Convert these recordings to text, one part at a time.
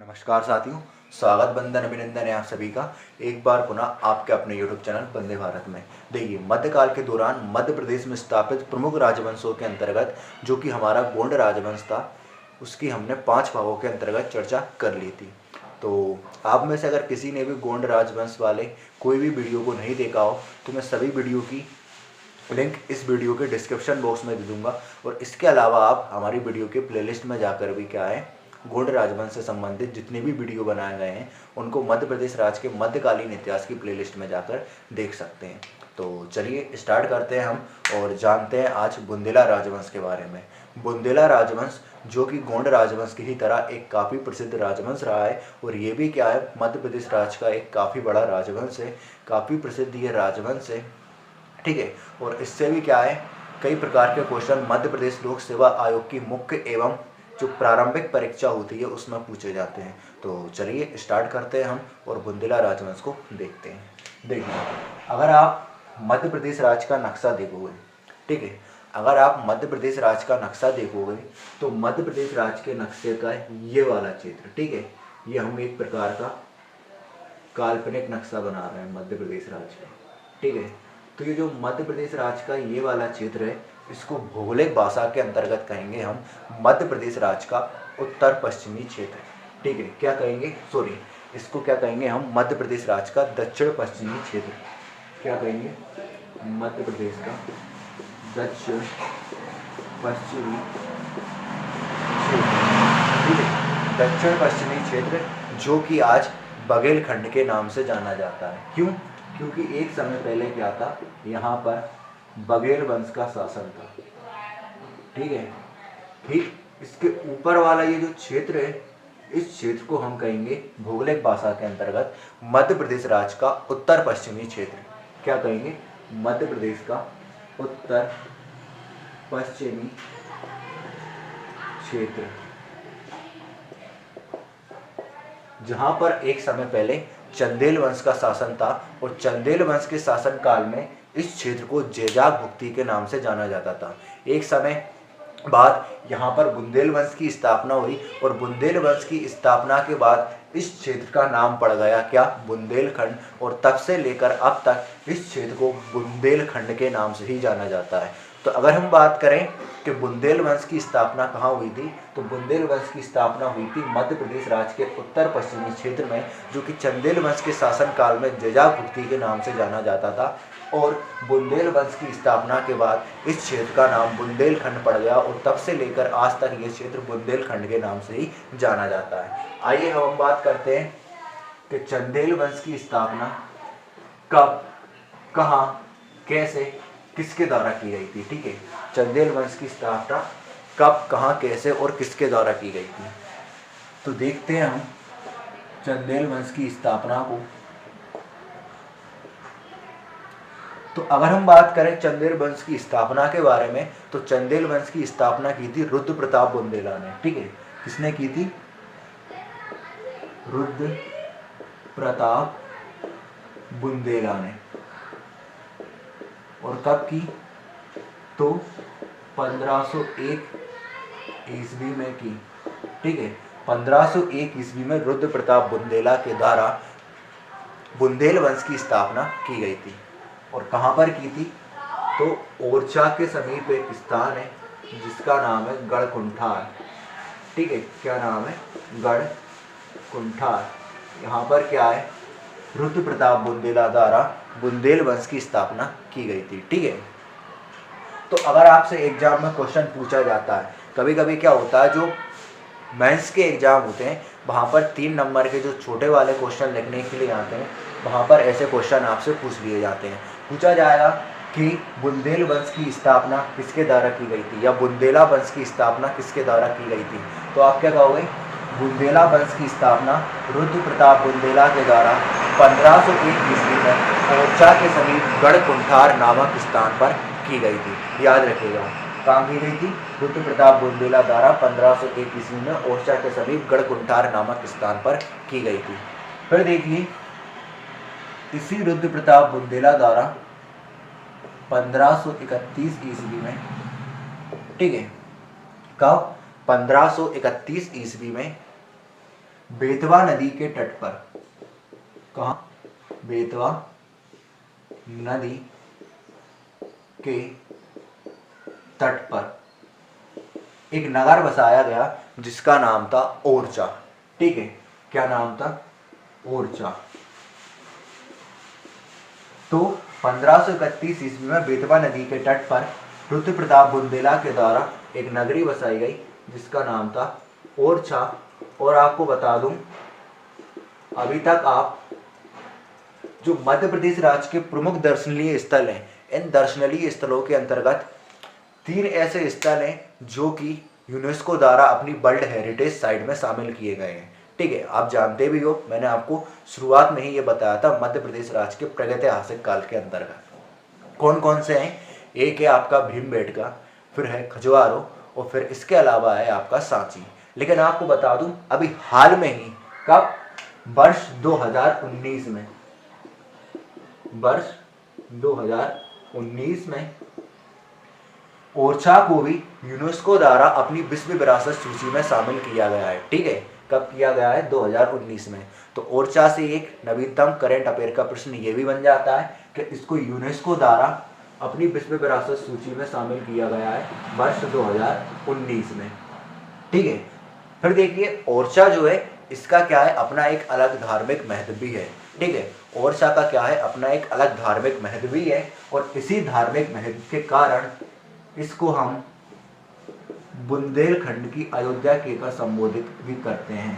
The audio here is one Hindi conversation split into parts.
नमस्कार साथियों, स्वागत बंदन अभिनंदन है आप सभी का एक बार पुनः आपके अपने YouTube चैनल वंदे भारत में। देखिए, मध्यकाल के दौरान मध्य प्रदेश में स्थापित प्रमुख राजवंशों के अंतर्गत जो कि हमारा गोंड राजवंश था, उसकी हमने 5 भागों के अंतर्गत चर्चा कर ली थी। तो आप में से अगर किसी ने भी गोंड राजवंश वाले कोई भी वीडियो को नहीं देखा हो तो मैं सभी वीडियो की लिंक इस वीडियो के डिस्क्रिप्शन बॉक्स में दे दूंगा। और इसके अलावा आप हमारी वीडियो के प्लेलिस्ट में जाकर भी क्या है, गोंड राजवंश से संबंधित जितने भी वीडियो बनाए गए हैं उनको मध्य प्रदेश राज्य के मध्यकालीन इतिहास की प्लेलिस्ट में जाकर देख सकते हैं। तो चलिए स्टार्ट करते हैं हम और जानते हैं आज बुंदेला राजवंश के बारे में। बुंदेला राजवंश जो कि गोंड राजवंश की ही तरह एक काफ़ी प्रसिद्ध राजवंश रहा है और ये भी क्या है, मध्य प्रदेश राज्य का एक काफ़ी बड़ा राजवंश है, काफ़ी प्रसिद्ध ये राजवंश है, ठीक है। और इससे भी क्या है, कई प्रकार के क्वेश्चन मध्य प्रदेश लोक सेवा आयोग की मुख्य एवं जो प्रारंभिक परीक्षा होती है उसमें पूछे जाते हैं। तो चलिए स्टार्ट करते हैं हम और बुंदेला राजवंश को देखते हैं। देखिए, अगर आप मध्य प्रदेश राज्य का नक्शा देखोगे, ठीक है, अगर आप मध्य प्रदेश राज्य का नक्शा देखोगे तो मध्य प्रदेश राज्य के नक्शे का ये वाला क्षेत्र, ठीक है, ये हम एक प्रकार का काल्पनिक नक्शा बना रहे हैं मध्य प्रदेश राज्य का, ठीक है। तो ये जो मध्य प्रदेश राज्य का ये वाला क्षेत्र है, इसको भौगोलिक भाषा के अंतर्गत कहेंगे हम मध्य प्रदेश राज्य का उत्तर पश्चिमी क्षेत्र, ठीक है। क्या कहेंगे, सॉरी, इसको क्या कहेंगे हम, मध्य प्रदेश राज्य का दक्षिण पश्चिमी क्षेत्र। क्या कहेंगे, मध्य प्रदेश का दक्षिण पश्चिमी क्षेत्र, ठीक है, दक्षिण पश्चिमी क्षेत्र जो कि आज बघेलखंड के नाम से जाना जाता है। क्यों? क्योंकि एक समय पहले क्या था, यहाँ पर बघेल वंश का शासन था, ठीक है। ठीक इसके ऊपर वाला ये जो क्षेत्र है, इस क्षेत्र को हम कहेंगे भौगोलिक भाषा के अंतर्गत मध्य प्रदेश राज्य का उत्तर पश्चिमी क्षेत्र। क्या कहेंगे, मध्य प्रदेश का उत्तर पश्चिमी क्षेत्र, जहां पर एक समय पहले चंदेल वंश का शासन था और चंदेल वंश के शासन काल में इस क्षेत्र को जैजाग भुक्ति के नाम से जाना जाता था। एक समय बाद यहाँ पर बुंदेल वंश की स्थापना हुई और बुंदेल वंश की स्थापना के बाद इस क्षेत्र का नाम पड़ गया क्या, बुंदेलखंड। और तब से लेकर अब तक इस क्षेत्र को बुंदेलखंड के नाम से ही जाना जाता है। तो अगर हम बात करें कि बुंदेल वंश की स्थापना कहाँ हुई थी, तो बुंदेल वंश की स्थापना हुई थी मध्य प्रदेश राज्य के उत्तर पश्चिमी क्षेत्र में, जो कि चंदेल वंश के शासन काल में जैजाग भुक्ति के नाम से जाना जाता था। और बुंदेल वंश की स्थापना के बाद इस क्षेत्र का नाम बुंदेलखंड पड़ गया और तब से लेकर आज तक ये क्षेत्र बुंदेलखंड के नाम से ही जाना जाता है। आइए हम बात करते हैं कि चंदेल वंश की स्थापना कब, कहाँ, कैसे, किसके द्वारा की गई थी, ठीक है। चंदेल वंश की स्थापना कब, कहाँ, कैसे और किसके द्वारा की गई थी, तो देखते हैं हम चंदेल वंश की स्थापना को। तो अगर हम बात करें चंदेल वंश की स्थापना के बारे में, तो चंदेल वंश की स्थापना की थी रुद्र प्रताप बुंदेला ने, ठीक है। किसने की थी, रुद्र प्रताप बुंदेला ने। और कब की, तो 1501 ईस्वी में की, ठीक है। 1501 ईस्वी में रुद्र प्रताप बुंदेला के द्वारा बुंदेल वंश की स्थापना की गई थी। और कहाँ पर की थी, तो ओरछा के समीप एक स्थान है जिसका नाम है गढ़कुंठार, ठीक है। क्या नाम है, गढ़कुंठार। यहाँ पर क्या है, रुद्र प्रताप बुंदेला द्वारा बुंदेल वंश की स्थापना की गई थी, ठीक है। तो अगर आपसे एग्जाम में क्वेश्चन पूछा जाता है, कभी कभी क्या होता है, जो मेंस के एग्जाम होते हैं वहाँ पर 3 नंबर के जो छोटे वाले क्वेश्चन लिखने के लिए आते हैं, वहाँ पर ऐसे क्वेश्चन आपसे पूछ लिए जाते हैं। पूछा जाएगा कि बुंदेल वंश की स्थापना किसके द्वारा की गई थी, या बुंदेला वंश की स्थापना किसके द्वारा की गई थी, तो आप क्या कहोगे, बुंदेला वंश की स्थापना रुद्र प्रताप बुंदेला के द्वारा 1501 ईस्वी में ओरछा के समीप गढ़कुंठार नामक स्थान पर की गई थी। याद रखिएगा, कहाँ की गई थी, रुद्र प्रताप बुंदेला द्वारा 1501 ईस्वी में ओरछा के समीप गढ़कुंठार नामक स्थान पर की गई थी। फिर देखिए, इसी रुद्र प्रताप बुंदेला द्वारा 1531 ईस्वी में, ठीक है, कब, 1531 ईस्वी में बेतवा नदी के तट पर, कहाँ, बेतवा नदी के तट पर एक नगर बसाया गया जिसका नाम था ओरछा। ठीक है, क्या नाम था, ओरछा। तो 1531 ईस्वी में बेतवा नदी के तट पर रुद्र प्रताप बुंदेला के द्वारा एक नगरी बसाई गई जिसका नाम था ओरछा। और आपको बता दूं, अभी तक आप जो मध्य प्रदेश राज्य के प्रमुख दर्शनीय स्थल हैं, इन दर्शनीय स्थलों के अंतर्गत 3 ऐसे स्थल हैं जो कि यूनेस्को द्वारा अपनी वर्ल्ड हेरिटेज साइट में शामिल किए गए हैं। ठीक है, आप जानते भी हो, मैंने आपको शुरुआत में ही ये बताया था मध्य प्रदेश राज्य के प्रागैतिहासिक काल के अंतर्गत कौन कौन से हैं। एक है आपका भीमबेटका, फिर है खजुराहो, और फिर इसके अलावा है आपका सांची। लेकिन आपको बता दूं, अभी हाल में ही, कब, वर्ष 2019 में, वर्ष 2019 में ओरछा को भी यूनेस्को द्वारा अपनी विश्व विरासत सूची में शामिल किया गया है। ठीक है, कब किया गया है, 2019 में। तो ओरछा से एक नवीनतम करंट अफेयर का प्रश्न ये भी बन जाता है कि इसको यूनेस्को द्वारा अपनी विश्व विरासत सूची में शामिल किया गया है वर्ष 2019 में। ठीक है, फिर देखिए ओरछा जो है इसका क्या है, अपना एक अलग धार्मिक महत्व भी है। ठीक है, ओरछा का क्या है, अपना एक अलग धार्मिक महत्व भी है, और इसी धार्मिक महत्व के कारण इसको हम बुंदेलखंड की अयोध्या कहकर संबोधित भी करते हैं।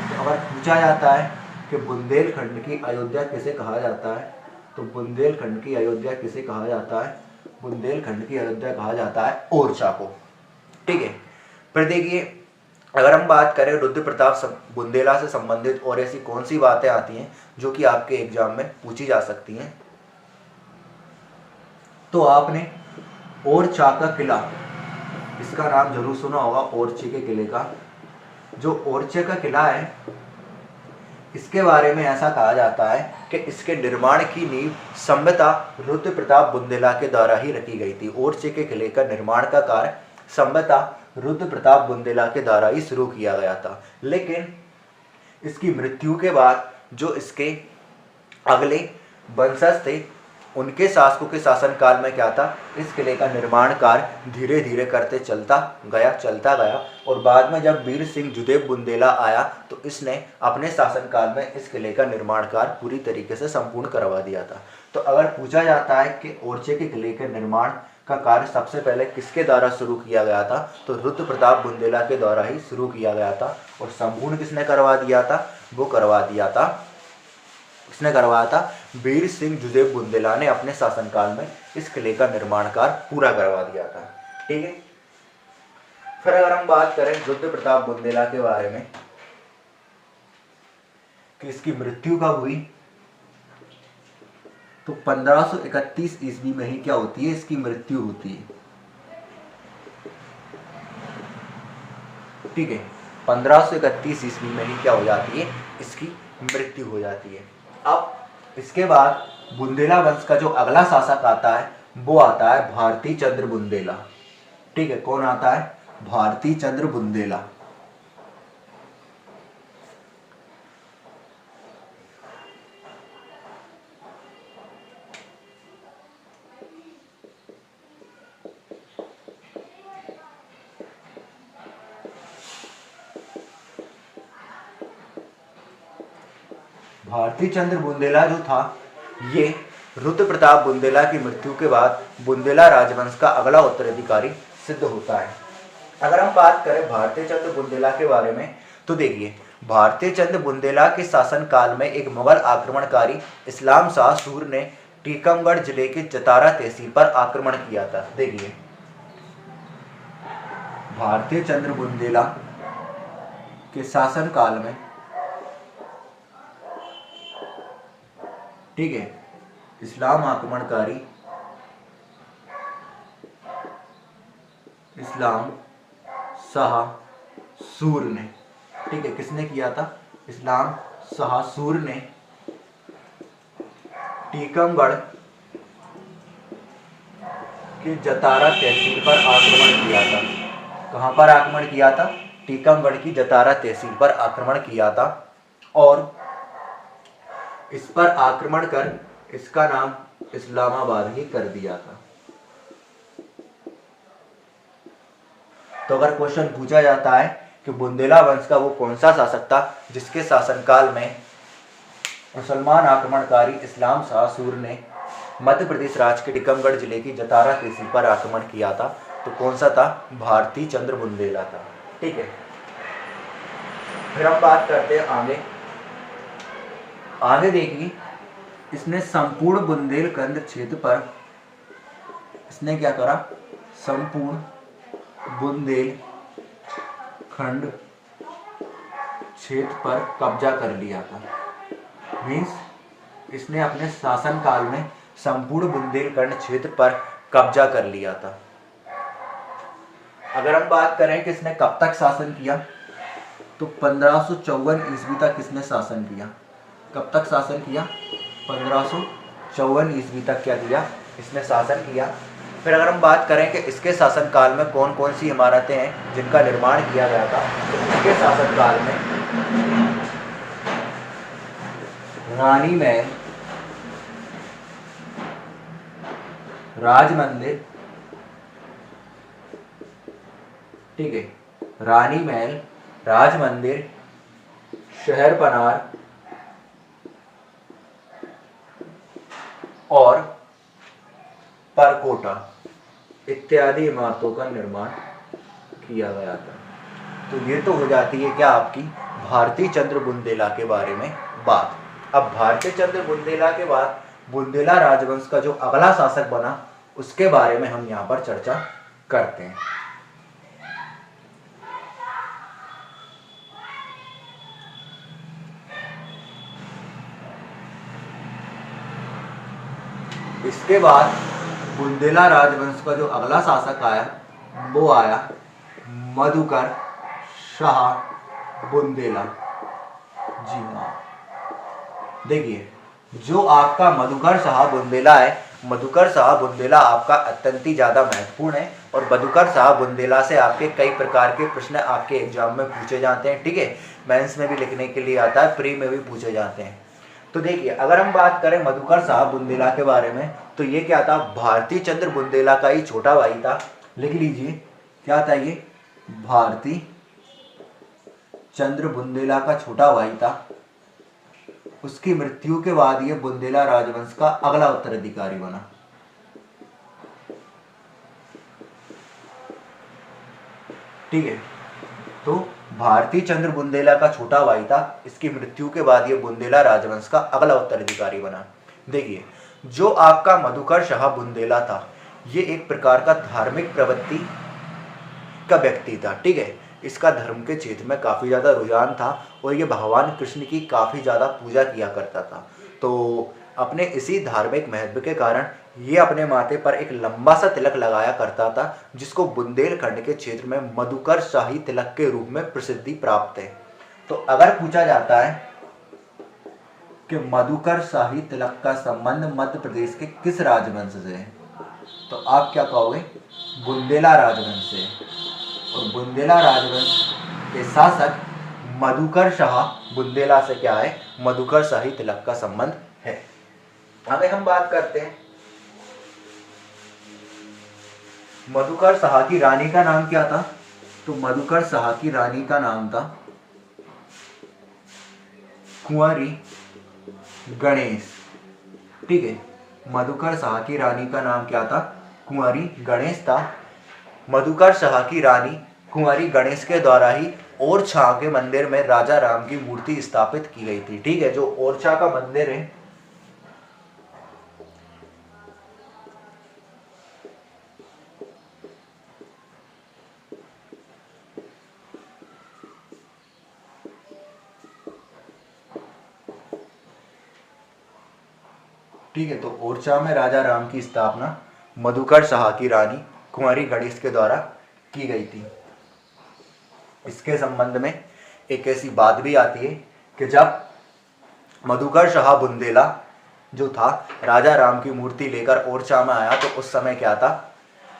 तो अगर पूछा जाता है कि बुंदेलखंड की अयोध्या किसे कहा जाता है, तो बुंदेलखंड की अयोध्या किसे कहा जाता है, बुंदेलखंड की अयोध्या कहा जाता है ओरछा को। ठीक है, फिर देखिए अगर हम बात करें रुद्र प्रताप बुंदेला से संबंधित और ऐसी कौन सी बातें आती हैं जो कि आपके एग्जाम में पूछी जा सकती हैं, तो आपने ओरछा का किला, इसका नाम जरूर सुना होगा, ओरछे के किले का। जो ओरछे का किला है, इसके बारे में ऐसा कहा जाता है कि इसके निर्माण की नींव संभवतः रुद्र प्रताप बुंदेला के द्वारा ही रखी गई थी। ओरछे के किले का निर्माण का कार्य संभवतः रुद्र प्रताप बुंदेला के द्वारा ही शुरू किया गया था। लेकिन इसकी मृत्यु के बाद जो इसके अगले वंशज थे, उनके शासकों के शासनकाल में क्या था, इस किले का निर्माण कार्य धीरे धीरे करते चलता गया, और बाद में जब वीर सिंह जुदेव बुंदेला आया तो इसने अपने शासनकाल में इस किले का निर्माण कार्य पूरी तरीके से संपूर्ण करवा दिया था। तो अगर पूछा जाता है कि ओरछे के किले के निर्माण का कार्य सबसे पहले किसके द्वारा शुरू किया गया था, तो रुद्र प्रताप बुंदेला के द्वारा ही शुरू किया गया था। और संपूर्ण किसने करवा दिया था, वो करवा दिया था, किसने करवाया था, वीर सिंह जुदेव बुंदेला ने अपने शासनकाल में इस किले का निर्माण कार्य पूरा करवा दिया था। ठीक है, फिर अगर हम बात करें रुद्र प्रताप बुंदेला के बारे में कि इसकी मृत्यु कब हुई, तो 1531 ईस्वी में ही क्या होती है, इसकी मृत्यु होती है। ठीक है, 1531 ईस्वी में ही क्या हो जाती है, इसकी मृत्यु हो जाती है। अब इसके बाद बुंदेला वंश का जो अगला शासक आता है वो आता है भारती चंद्र बुंदेला। ठीक है, कौन आता है, भारती चंद्र बुंदेला। भारती चंद्र बुंदेला जो था, ये रुद्र प्रताप बुंदेला की मृत्यु के बाद बुंदेला राजवंश का अगला उत्तराधिकारी सिद्ध होता है। अगर हम बात करें भारती चंद्र बुंदेला के बारे में, तो देखिए भारती चंद्र बुंदेला के शासन काल में एक मुगल आक्रमणकारी इस्लाम शाह सूर ने टीकमगढ़ जिले के जतारा तहसील पर आक्रमण किया था। देखिए भारती चंद्र बुंदेला के शासन काल में, ठीक है, इस्लाम आक्रमणकारी इस्लाम शाह सूर ने, ठीक है, किसने किया था, इस्लाम शाह सूर ने टीकमगढ़ के जतारा तहसील पर आक्रमण किया था। कहां पर आक्रमण किया था, टीकमगढ़ की जतारा तहसील पर आक्रमण किया था और इस पर आक्रमण कर इसका नाम इस्लामाबाद ही कर दिया था। तो अगर क्वेश्चन पूछा जाता है कि बुंदेला वंश का वो कौन सा शासक था जिसके शासनकाल में मुसलमान आक्रमणकारी इस्लाम शाह सूर ने मध्य प्रदेश राज्य के टीकमगढ़ जिले की जतारा तहसील पर आक्रमण किया था, तो कौन सा था? भारती चंद्र बुंदेला था। ठीक है, फिर हम बात करते हैं आगे देखिए, इसने संपूर्ण बुंदेलखंड क्षेत्र पर इसने क्या करा? संपूर्ण बुंदेलखंड क्षेत्र पर कब्जा कर लिया था। मीन्स इसने अपने शासनकाल में संपूर्ण बुंदेलखंड क्षेत्र पर कब्जा कर लिया था। अगर हम बात करें कि इसने कब तक शासन किया, तो 1554 ईस्वी तक इसने शासन किया। कब तक शासन किया? 1554 ईस्वी तक क्या किया? इसने शासन किया। फिर अगर हम बात करें कि इसके शासनकाल में कौन कौन सी इमारतें हैं जिनका निर्माण किया गया था, तो इसके शासनकाल में रानी महल, राज मंदिर, ठीक है, रानी महल, राज मंदिर, शहर पनार और परकोटा इत्यादि इमारतों का निर्माण किया गया था। तो ये तो हो जाती है क्या आपकी भारती चंद्र बुंदेला के बारे में बात। अब भारती चंद्र बुंदेला के बाद बुंदेला राजवंश का जो अगला शासक बना उसके बारे में हम यहाँ पर चर्चा करते हैं। इसके बाद बुंदेला राजवंश का जो अगला शासक आया वो आया मधुकर शाह बुंदेला। जी हाँ, देखिए जो आपका मधुकर शाह बुंदेला है, मधुकर शाह बुंदेला आपका अत्यंत ही ज़्यादा महत्वपूर्ण है और मधुकर शाह बुंदेला से आपके कई प्रकार के प्रश्न आपके एग्जाम में पूछे जाते हैं। ठीक है, मेंस में भी लिखने के लिए आता है, प्री में भी पूछे जाते हैं। तो देखिए अगर हम बात करें मधुकर शाह बुंदेला के बारे में, तो ये क्या था? भारती चंद्र बुंदेला का ही छोटा भाई था। लिख लीजिए क्या था ये? भारती चंद्र बुंदेला का छोटा भाई था। उसकी मृत्यु के बाद ये बुंदेला राजवंश का अगला उत्तराधिकारी बना। ठीक है, तो भारती चंद्र बुंदेला का छोटा भाई था, इसकी मृत्यु के बाद ये बुंदेला राजवंश का अगला उत्तराधिकारी बना। देखिए जो आपका मधुकर शाह बुंदेला था, ये एक प्रकार का धार्मिक प्रवृत्ति का व्यक्ति था। ठीक है, इसका धर्म के क्षेत्र में काफ़ी ज़्यादा रुझान था और ये भगवान कृष्ण की काफ़ी ज़्यादा पूजा किया करता था। तो अपने इसी धार्मिक महत्व के कारण ये अपने माथे पर एक लंबा सा तिलक लगाया करता था, जिसको बुंदेलखंड के क्षेत्र में मधुकर शाही तिलक के रूप में प्रसिद्धि प्राप्त है। तो अगर पूछा जाता है कि मधुकर शाही तिलक का संबंध मध्य प्रदेश के किस राजवंश से है, तो आप क्या कहोगे? बुंदेला राजवंश से। और बुंदेला राजवंश के शासक मधुकर शाह बुंदेला से क्या है? मधुकर शाही तिलक का संबंध है। आगे हम बात करते हैं मधुकर शाह की रानी का नाम क्या था? तो मधुकर शाह की रानी का नाम था कुंवारी गणेश। ठीक है, मधुकर शाह की रानी का नाम क्या था? कुंवारी गणेश था। मधुकर शाह की रानी कुंवारी गणेश के द्वारा ही ओरछा के मंदिर में राजा राम की मूर्ति स्थापित की गई थी। ठीक है, जो ओरछा का मंदिर है, ठीक है, तो ओरछा में राजा राम की स्थापना मधुकर शाह की रानी कुंवारी गणेश के द्वारा की गई थी। इसके संबंध में एक ऐसी बात भी आती है कि जब मधुकर शाह बुंदेला जो था राजा राम की मूर्ति लेकर ओरछा में आया, तो उस समय क्या था?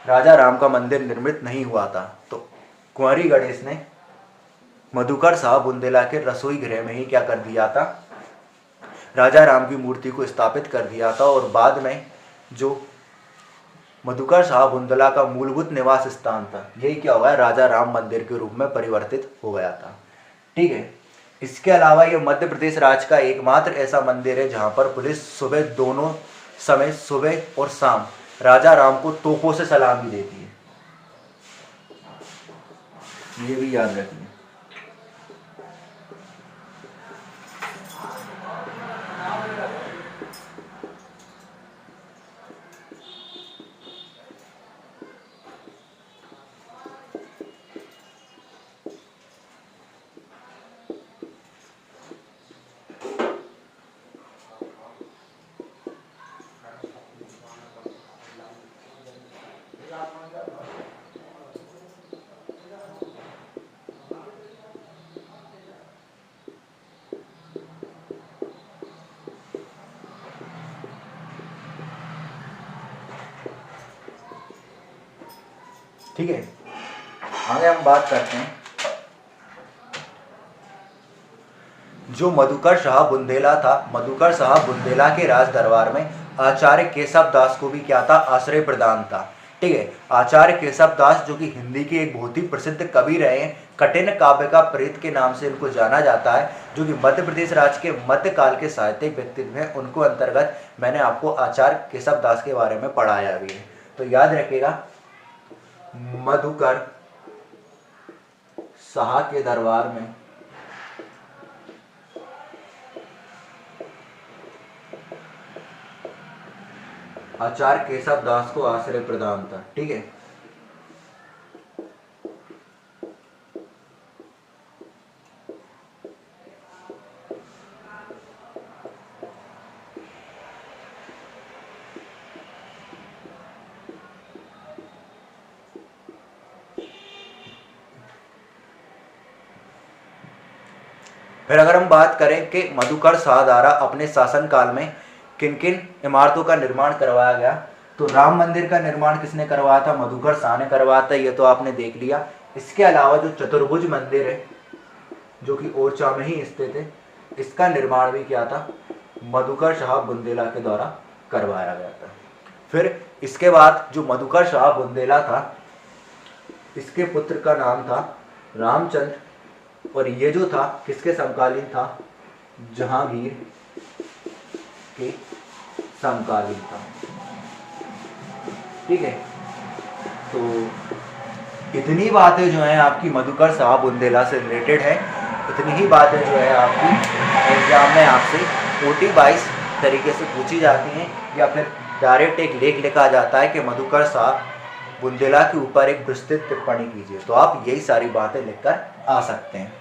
राजा राम का मंदिर निर्मित नहीं हुआ था। तो कुंवारी गणेश ने मधुकर शाह बुंदेला के रसोई गृह में ही क्या कर दिया था, राजा राम की मूर्ति को स्थापित कर दिया था। और बाद में जो मधुकर शाह बुंदेला का मूलभूत निवास स्थान था, यही क्या हुआ है, राजा राम मंदिर के रूप में परिवर्तित हो गया था। ठीक है। इसके अलावा ये मध्य प्रदेश राज्य का एकमात्र ऐसा मंदिर है जहाँ पर पुलिस सुबह दोनों समय, सुबह और शाम, राजा राम को तोपों से सलामी देती है। ये भी याद रखिए। ठीक है, आगे हम बात करते हैं जो मधुकर शाह बुंदेला था। मधुकर शाह बुंदेला के राज दरबार में आचार्य केशव दास को भी क्या था, आश्रय प्रदान था। ठीक है। आचार्य केशव दास जो कि हिंदी के एक बहुत ही प्रसिद्ध कवि रहे हैं, कठिन काव्य का प्रेत के नाम से इनको जाना जाता है, जो कि मध्य प्रदेश राज्य के मध्यकाल के साहित्यिक व्यक्तित्व हैं। उनको अंतर्गत मैंने आपको आचार्य केशव दास के बारे में पढ़ाया भी है, तो याद रखिएगा। मधुकर शाह के दरबार में आचार्य केशव दास को आश्रय प्रदान था। ठीक है। फिर अगर हम बात करें कि मधुकर शाह द्वारा अपने शासनकाल में किन किन इमारतों का निर्माण करवाया गया, तो राम मंदिर का निर्माण किसने करवाया था, मधुकर शाह ने करवाया था, ये तो आपने देख लिया। इसके अलावा जो चतुर्भुज मंदिर है जो कि ओरछा में ही स्थित है, इसका निर्माण भी क्या था, मधुकर शाह बुंदेला के द्वारा करवाया गया था। फिर इसके बाद जो मधुकर शाह बुंदेला था, इसके पुत्र का नाम था रामचंद्र, और ये जो था किसके समकालीन था, जहांगीर के समकालीन था। ठीक है। तो इतनी बातें जो हैं आपकी मधुकर शाह बुंदेला से रिलेटेड है, इतनी ही बातें जो है आपकी एग्जाम में आपसे 40-22 तरीके से पूछी जाती हैं, या फिर डायरेक्ट एक लेख लिखा जाता है कि मधुकर शाह बुंदेला के ऊपर एक विस्तृत टिप्पणी कीजिए, तो आप यही सारी बातें लिखकर आ सकते हैं।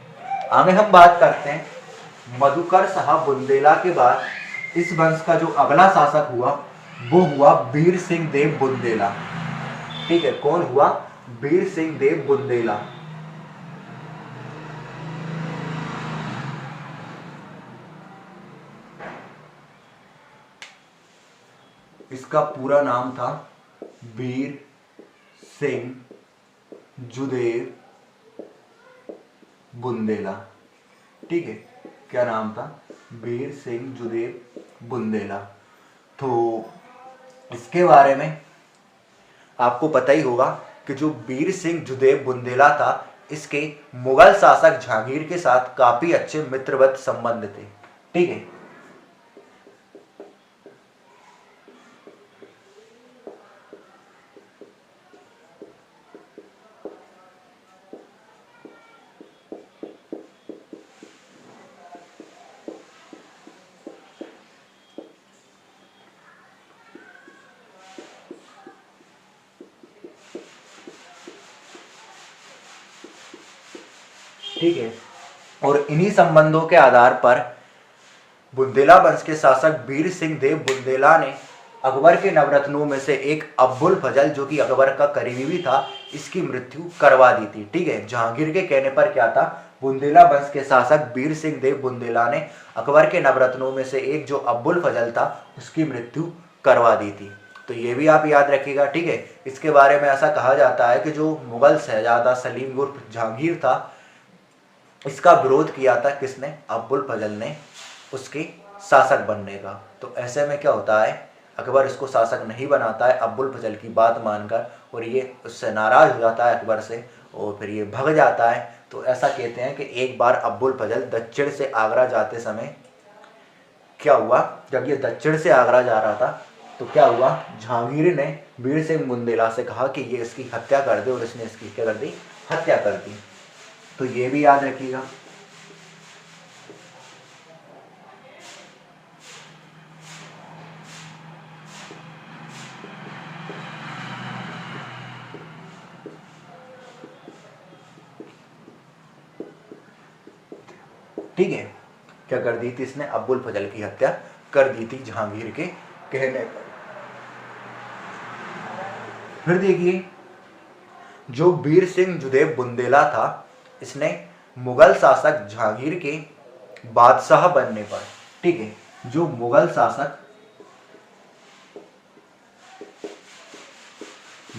आगे हम बात करते हैं मधुकर शाह बुंदेला के बाद इस वंश का जो अगला शासक हुआ वो हुआ वीर सिंह देव बुंदेला। ठीक है। कौन हुआ, वीर सिंह देव बुंदेला। इसका पूरा नाम था वीर सिंह जुदेव बुंदेला। ठीक है। क्या नाम था, वीर सिंह जुदेव बुंदेला। तो इसके बारे में आपको पता ही होगा कि जो वीर सिंह जुदेव बुंदेला था, इसके मुगल शासक जहांगीर के साथ काफी अच्छे मित्रवत संबंध थे। ठीक है। ठीक है। और इन्हीं संबंधों के आधार पर बुंदेला वंश के शासक वीर सिंह देव बुंदेला ने अकबर के नवरत्नों में से एक अब्बुल फजल, जो कि अकबर का करीबी भी था, इसकी मृत्यु करवा दी थी। ठीक है। जहांगीर के कहने पर क्या था, बुंदेला वंश के शासक वीर सिंह देव बुंदेला ने अकबर के नवरत्नों में से एक जो अब्बुल फजल था उसकी मृत्यु करवा दी थी। तो ये भी आप याद रखिएगा। ठीक है। इसके बारे में ऐसा कहा जाता है कि जो मुगल शहजादा सलीम उर्फ जहांगीर था, इसका विरोध किया था किसने? अब्बुल फजल ने उसके शासक बनने का। तो ऐसे में क्या होता है, अकबर इसको शासक नहीं बनाता है अब्बुल फजल की बात मानकर, और ये उससे नाराज हो जाता है अकबर से, और फिर ये भग जाता है। तो ऐसा कहते हैं कि एक बार अब्बुल फजल दक्षिण से आगरा जाते समय क्या हुआ, जब ये दक्षिण से आगरा जा रहा था तो क्या हुआ, जहांगीर ने वीर सिंह बुंदेला से कहा कि ये इसकी हत्या कर दे, और इसने इसकी क्या कर दी? हत्या कर दी। तो ये भी याद रखिएगा। ठीक है, क्या कर दी थी इसने? अब्बुल फजल की हत्या कर दी थी जहांगीर के कहने पर। फिर देखिए, जो वीर सिंह जुदेब बुंदेला था, इसने मुगल शासक जहांगीर के बादशाह बनने पर, ठीक है, जो मुगल शासक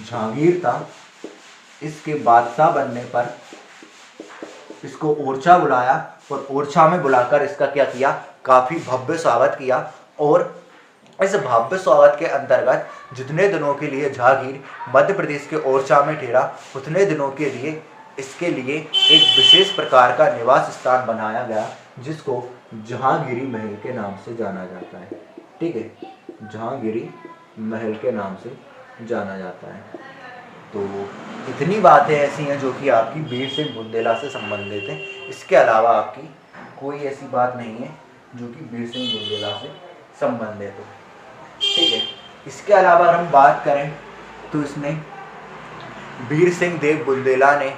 जहांगीर था, इसके बादशाह बनने पर इसको ओरछा बुलाया, और ओरछा में बुलाकर इसका क्या किया? काफी भव्य स्वागत किया। और इस भव्य स्वागत के अंतर्गत जितने दिनों के लिए जहांगीर मध्य प्रदेश के ओरछा में ठहरा, उतने दिनों के लिए इसके लिए एक विशेष प्रकार का निवास स्थान बनाया गया, जिसको जहांगीरी महल के नाम से जाना जाता है। ठीक है, जहांगीरी महल के नाम से जाना जाता है। तो इतनी बातें ऐसी हैं जो कि आपकी वीर सिंह बुंदेला से संबंधित हैं। इसके अलावा आपकी कोई ऐसी बात नहीं है जो कि वीर सिंह बुंदेला से संबंधित हो। ठीक है, इसके अलावा हम बात करें तो इसने वीर सिंह देव बुंदेला ने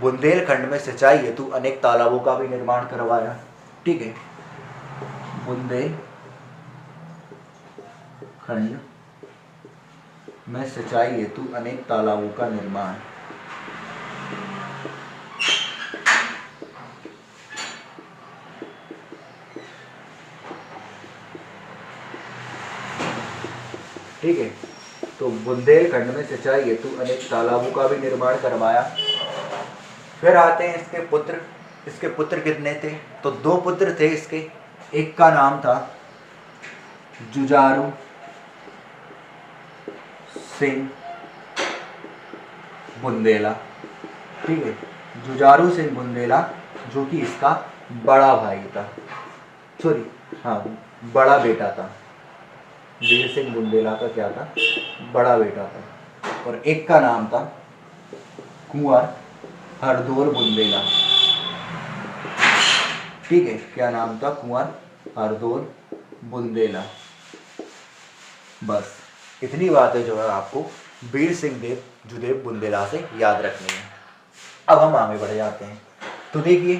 बुंदेलखंड में सिंचाई हेतु अनेक तालाबों का भी निर्माण करवाया। ठीक है, बुंदेलखंड में सिंचाई हेतु अनेक तालाबों का निर्माण। ठीक है, तो बुंदेलखंड में सिंचाई हेतु अनेक तालाबों का भी निर्माण करवाया। फिर आते हैं इसके पुत्र। इसके पुत्र कितने थे? तो 2 पुत्र थे इसके। एक का नाम था जुझारू सिंह बुंदेला। ठीक है, जुझारू सिंह बुंदेला, जो कि इसका बड़ा भाई था, सॉरी हाँ बड़ा बेटा था। वीर सिंह बुंदेला का क्या था? बड़ा बेटा था। और एक का नाम था कुंवर हरदौल बुंदेला। ठीक है, क्या नाम था? कुंवर हरदौल बुंदेला। बस इतनी बातें जो है आपको वीर सिंह देव जुदेब बुंदेला से याद रखनी है। अब हम आगे बढ़ जाते हैं। तो देखिए,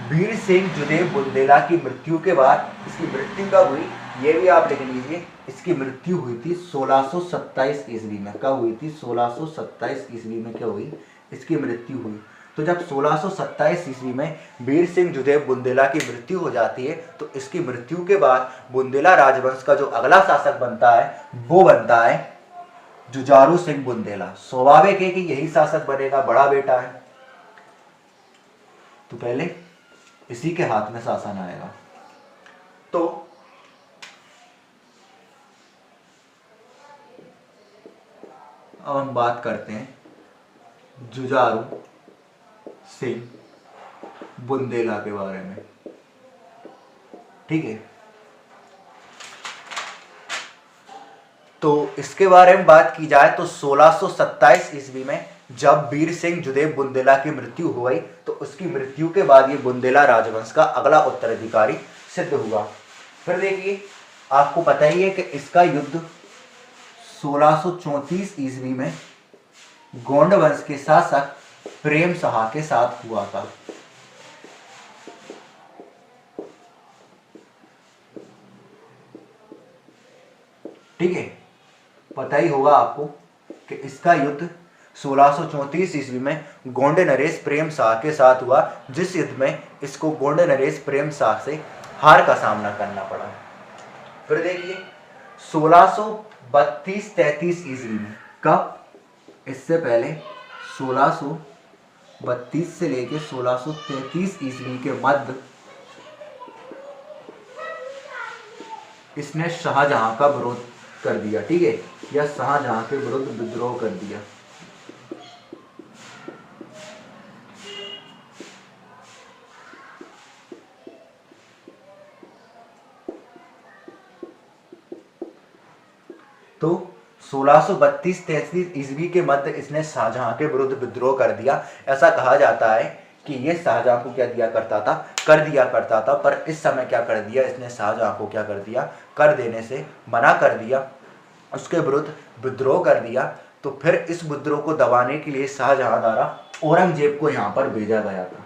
वीर सिंह जुदेब बुंदेला की मृत्यु के बाद, इसकी मृत्यु कब हुई ये भी आप लिख लीजिए। इसकी मृत्यु हुई थी 1627 ईस्वी में। कब हुई थी? 1627 ईस्वी में क्या हुई? इसकी मृत्यु हुई। तो जब 1627 ईस्वी में वीर सिंह जुदेब बुंदेला की मृत्यु हो जाती है, तो इसकी मृत्यु के बाद बुंदेला राजवंश का जो अगला शासक बनता है वो बनता है जुझारू सिंह बुंदेला। स्वाभाविक है कि यही शासक बनेगा, बड़ा बेटा है, तो पहले इसी के हाथ में शासन आएगा। तो अब हम बात करते हैं जुझारू सिंह बुंदेला के बारे में। ठीक है, तो इसके बारे में बात की जाए तो 1627 ईस्वी में जब वीर सिंह जुदेब बुंदेला की मृत्यु हो गई, तो उसकी मृत्यु के बाद ये बुंदेला राजवंश का अगला उत्तराधिकारी सिद्ध हुआ। फिर देखिए, आपको पता ही है कि इसका युद्ध 1634 ईस्वी में गोंड वंश के शासक प्रेम साहा के साथ हुआ था। ठीक है, पता ही होगा आपको कि इसका युद्ध 1634 ईस्वी में गोंड नरेश प्रेम शाह के साथ हुआ, जिस युद्ध में इसको गोंड नरेश प्रेम शाह से हार का सामना करना पड़ा। फिर देखिए, 1632-33 ईस्वी में, कब? इससे पहले 1632 से लेके 1633 ईस्वी के मध्य इसने शाहजहां का विरोध कर दिया, ठीक है, या शाहजहां के विरुद्ध विद्रोह कर दिया। तो 1632-33 ईस्वी के मध्य इसने शाहजहां के विरुद्ध विद्रोह कर दिया। ऐसा कहा जाता है कि ये शाहजहां को क्या दिया करता था, कर दिया करता था, पर इस समय क्या कर दिया इसने, शाहजहां को क्या कर दिया, कर देने से मना कर दिया, उसके विरुद्ध विद्रोह कर दिया। तो फिर इस विद्रोह को दबाने के लिए शाहजहां द्वारा औरंगजेब को यहाँ पर भेजा गया था,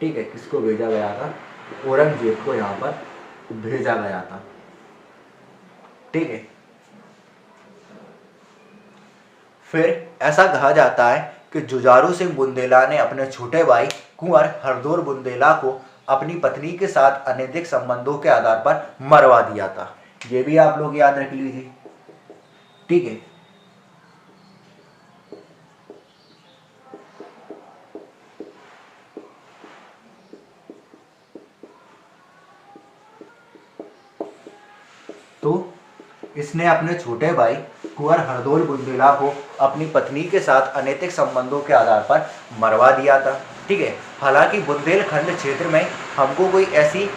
ठीक है, किसको भेजा गया था, औरंगजेब को यहाँ पर भेजा गया था, ठीक है। फिर ऐसा कहा जाता है कि जुझारू सिंह बुंदेला ने अपने छोटे भाई कुंवर हरदौर बुंदेला को अपनी पत्नी के साथ अनैतिक संबंधों के आधार पर मरवा दिया था। ये भी आप लोग याद रख लीजिए, ठीक है। तो इसने अपने छोटे भाई कुंवर हरदौर बुंदेला को अपनी पत्नी के साथ अनैतिक संबंधों के आधार पर मरवा दिया था, ठीक है। हालांकि बुंदेलखंड क्षेत्र में हमको कोई ऐसी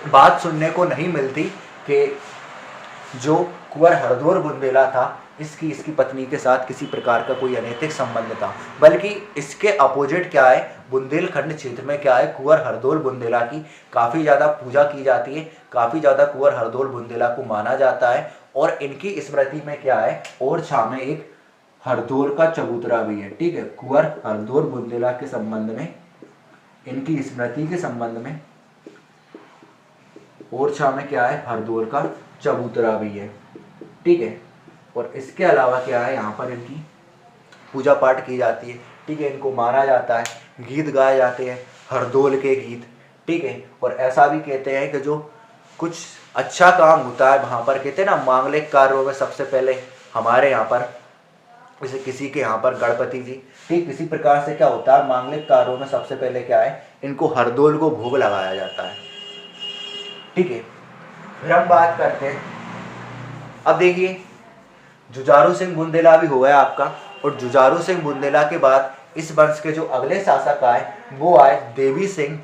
बात सुनने को नहीं मिलती कि जो कुंवर हरदौर बुंदेला था इसकी पत्नी के साथ किसी प्रकार का कोई अनैतिक संबंध था, बल्कि इसके अपोजिट क्या है, बुंदेलखंड क्षेत्र में क्या है, कुंवर हरदौर बुंदेला की काफ़ी ज़्यादा पूजा की जाती है, काफ़ी ज़्यादा कुंवर हरदौर बुंदेला को माना जाता है। और इनकी स्मृति में क्या है, ओरछा में एक हरदौर का चबूतरा भी है, ठीक है। कुंवर हरदौर बुंदेला के संबंध में, इनकी स्मृति के संबंध में ओरछा में क्या है, हरदौर का चबूतरा भी है, ठीक है। और इसके अलावा क्या है, यहाँ पर इनकी पूजा पाठ की जाती है, ठीक है, इनको माना जाता है, गीत गाए जाते हैं, हरदौल के गीत, ठीक है। और ऐसा भी कहते हैं कि जो कुछ अच्छा काम होता है वहाँ पर, कहते हैं ना, मांगलिक कार्यों में सबसे पहले हमारे यहाँ पर, जैसे किसी के यहाँ पर गणपति जी, ठीक, इसी प्रकार से क्या होता है, मांगलिक कार्यों में सबसे पहले क्या है, इनको हरदौल को भोग लगाया जाता है, ठीक है। फिर हम बात करते हैं, अब देखिए जुझारू सिंह बुंदेला भी हो गया आपका, और जुझारू सिंह बुंदेला के बाद इस वंश के जो अगले शासक आए वो आए देवी सिंह,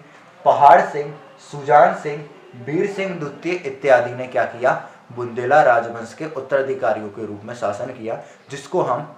पहाड़ सिंह, सुजान सिंह, वीर सिंह द्वितीय इत्यादि ने क्या किया, बुंदेला राजवंश के उत्तराधिकारियों के रूप में शासन किया, जिसको हम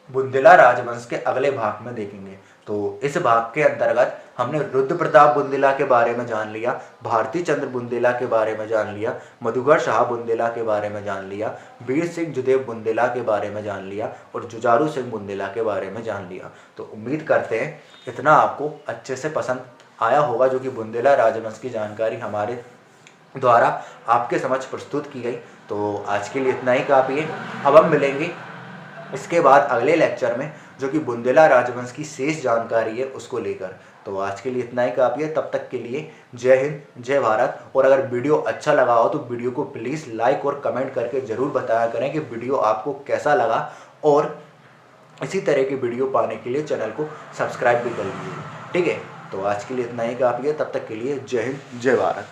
बुंदेला राजवंश के अगले भाग में देखेंगे। तो इस भाग के अंतर्गत हमने रुद्र प्रताप बुंदेला के बारे में जान लिया, भारती चंद्र बुंदेला के बारे में जान लिया, मधुकर शाह बुंदेला के बारे में जान लिया, वीर सिंह जुदेव बुंदेला के बारे में जान लिया, और जुझारू सिंह बुंदेला के बारे में जान लिया। तो उम्मीद करते हैं इतना आपको अच्छे से पसंद आया होगा, जो कि बुंदेला राजवंश की जानकारी हमारे द्वारा आपके समक्ष प्रस्तुत की गई। तो आज के लिए इतना ही काफ़ी है। अब हम मिलेंगे इसके बाद अगले लेक्चर में, जो कि बुंदेला राजवंश की शेष जानकारी है उसको लेकर। तो आज के लिए इतना ही काफ़ी है। तब तक के लिए जय हिंद, जय भारत। और अगर वीडियो अच्छा लगा हो तो वीडियो को प्लीज़ लाइक और कमेंट करके ज़रूर बताया करें कि वीडियो आपको कैसा लगा, और इसी तरह की वीडियो पाने के लिए चैनल को सब्सक्राइब भी कर लीजिए, ठीक है। तो आज के लिए इतना ही काफ़ी है। तब तक के लिए जय हिंद, जय भारत।